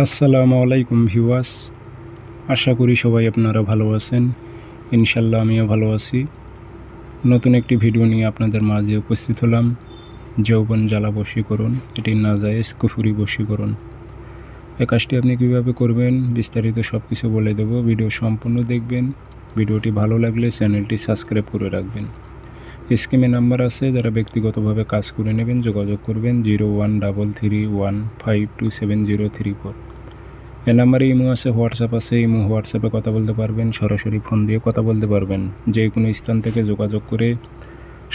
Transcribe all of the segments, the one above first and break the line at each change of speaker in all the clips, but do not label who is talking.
আসসালামু আলাইকুম ভিউয়ার্স, আশা করি সবাই আপনারা ভালো আছেন। ইনশাল্লাহ আমিও ভালো আছি। নতুন একটি ভিডিও নিয়ে আপনাদের মাঝে উপস্থিত হলাম। যৌবন জ্বালা বশীকরণ, এটি নাজায়েজ কুফরি বশীকরণ। এই কাজটি আপনি কীভাবে করবেন বিস্তারিত সব কিছু বলে দেব। ভিডিও সম্পূর্ণ দেখবেন। ভিডিওটি ভালো লাগলে চ্যানেলটি সাবস্ক্রাইব করে রাখবেন। স্ক্রিনে নাম্বার আছে, যারা ব্যক্তিগতভাবে কাজ করে নেবেন যোগাযোগ করবেন 0133152734। এই নাম্বারে ইমো আছে, হোয়াটসঅ্যাপ আছে। ইমো হোয়াটসঅ্যাপে কথা বলতে পারবেন, সরাসরি ফোন দিয়ে কথা বলতে পারবেন। যে কোনো স্থান থেকে যোগাযোগ করে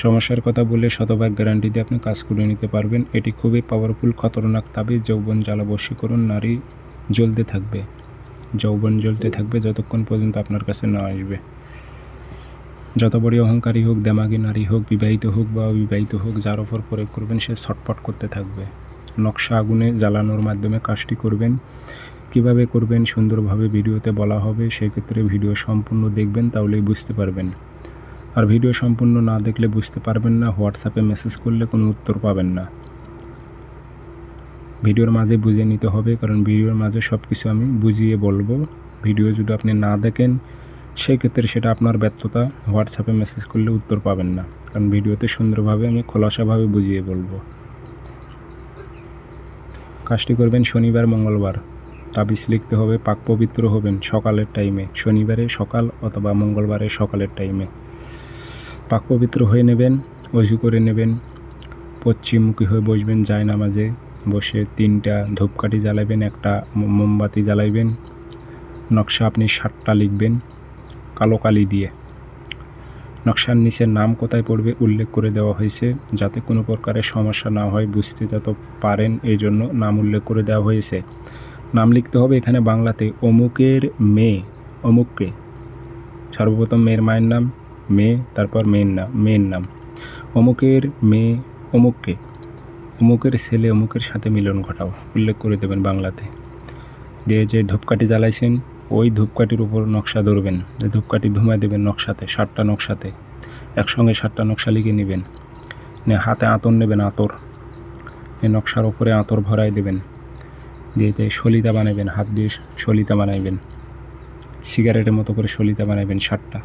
সমস্যার কথা বলে শতভাগ গ্যারান্টি দিয়ে আপনি কাজ করে নিতে পারবেন। এটি খুবই পাওয়ারফুল খতরনাক তাবিজ। যৌবন জ্বালা বশীকরণ, নারী জ্বলতে থাকবে, যৌবন জ্বলতে থাকবে যতক্ষণ পর্যন্ত আপনার কাছে না আসবে। যত বড় অহংকারী হোক, দেমাগী নারী হোক, বিবাহিত হোক বা অবিবাহিত হোক, যার ওপর প্রয়োগ করবেন সে ছটফট করতে থাকবে। নকশা আগুনে জ্বালানোর মাধ্যমে কাজটি করবেন। কিভাবে করবেন সুন্দরভাবে ভিডিওতে বলা হবে, সেক্ষেত্রে ভিডিও সম্পূর্ণ দেখবেন, তাহলেই বুঝতে পারবেন। আর ভিডিও সম্পূর্ণ না দেখলে বুঝতে পারবেন না। হোয়াটসঅ্যাপে মেসেজ করলে কোনো উত্তর পাবেন না। ভিডিওর মাঝে বুঝে নিতে হবে, কারণ ভিডিওর মাঝে সব কিছু আমি বুঝিয়ে বলবো। ভিডিও যদি আপনি না দেখেন সেক্ষেত্রে সেটা আপনার ব্যর্থতা। হোয়াটসঅ্যাপে মেসেজ করলে উত্তর পাবেন না, কারণ ভিডিওতে সুন্দরভাবে আমি খোলাসাভাবে বুঝিয়ে বলবো। কাজটি করবেন শনিবার মঙ্গলবার। তাবিজ লিখতে হবে, পাক পবিত্র হবেন সকালের টাইমে, শনিবারে সকাল অথবা মঙ্গলবারে সকালের টাইমে পাক পবিত্র হয়ে নেবেন, অজু করে নেবেন, পশ্চিমমুখী হয়ে বসবেন, জায়নামাজে বসে 3টা ধূপকাঠি জ্বালাবেন, একটা মোমবাতি জ্বালাইবেন। নকশা আপনি 7টা লিখবেন কালো কালি দিয়ে। নকশার নিচে নাম কোথায় পড়বে উল্লেখ করে দেওয়া হয়েছে, যাতে কোনো প্রকারের সমস্যা না হয়, বুঝতে যত পারেন এই জন্য নাম উল্লেখ করে দেওয়া হয়েছে। নাম লিখতে হবে এখানে বাংলাতে অমুকের মেয়ে, অমুককে। সর্বপ্রথম মেয়ের মায়ের নাম, মেয়ে, তারপর মেয়ের নাম। অমুকের মেয়ে অমুককে, অমুকের ছেলে অমুকের সাথে মিলন ঘটাও, উল্লেখ করে দেবেন বাংলাতে। দিয়ে যে ধূপকাঠি জ্বালাইছেন ওই ধূপকাঠির উপর নকশা ধরবেন, ধূপকাঠি ধুমায় দেবেন নকশাতে, 7টা নকশাতে একসঙ্গে 7টা নকশা লিখে নেবেন। হাতে আতর নেবেন, আতর এই নকশার ওপরে আতর ভরাই দেবেন। দিয়ে সলিতা বানাবেন, হাত দিয়ে সলিতা বানাইবেন, সিগারেটের মতো করে সলিতা বানাইবেন 7টা।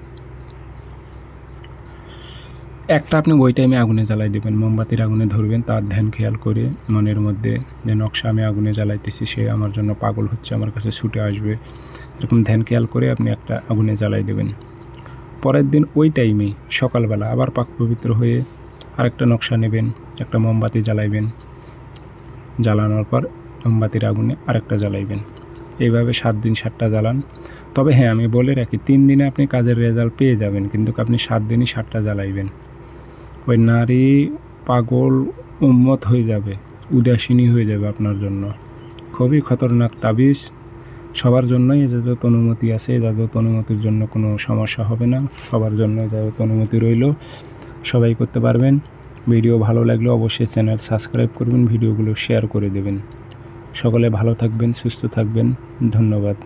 একটা আপনি ওই টাইমে আগুনে জ্বালাই দেবেন, মোমবাতির আগুনে ধরবেন, তার ধ্যান খেয়াল করে মনের মধ্যে যে নকশা আমি আগুনে জ্বালাইতেছি, সে আমার জন্য পাগল হচ্ছে, আমার কাছে ছুটে আসবে, এরকম ধ্যান খেয়াল করে আপনি একটা আগুনে জ্বালাই দেবেন। পরের দিন ওই টাইমে সকালবেলা আবার পাক পবিত্র হয়ে আরেকটা নকশা নেবেন, একটা মোমবাতি জ্বালাইবেন, জ্বালানোর পর মোমবাতির আগুনে আরেকটা জ্বালাইবেন। এইভাবে 7 দিন 7টা জ্বালান। তবে হ্যাঁ, আমি বলে রাখি 3 দিনে আপনি কাজের রেজাল্ট পেয়ে যাবেন, কিন্তু আপনি 7 দিনই 7টা জ্বালাইবেন। ওই নারী পাগল উম্মত হয়ে যাবে, উদাসীনী হয়ে যাবে আপনার জন্য। খুবই খতরনাক তাবিজ। সবার জন্যই এজাজত অনুমতি আছে, এজাজত অনুমতির জন্য কোনো সমস্যা হবে না, সবার জন্য এজাজত অনুমতি রইল, সবাই করতে পারবেন। ভিডিও ভালো লাগলে অবশ্যই চ্যানেল সাবস্ক্রাইব করবেন, ভিডিওগুলো শেয়ার করে দেবেন। সকলে ভালো থাকবেন, সুস্থ থাকবেন, ধন্যবাদ।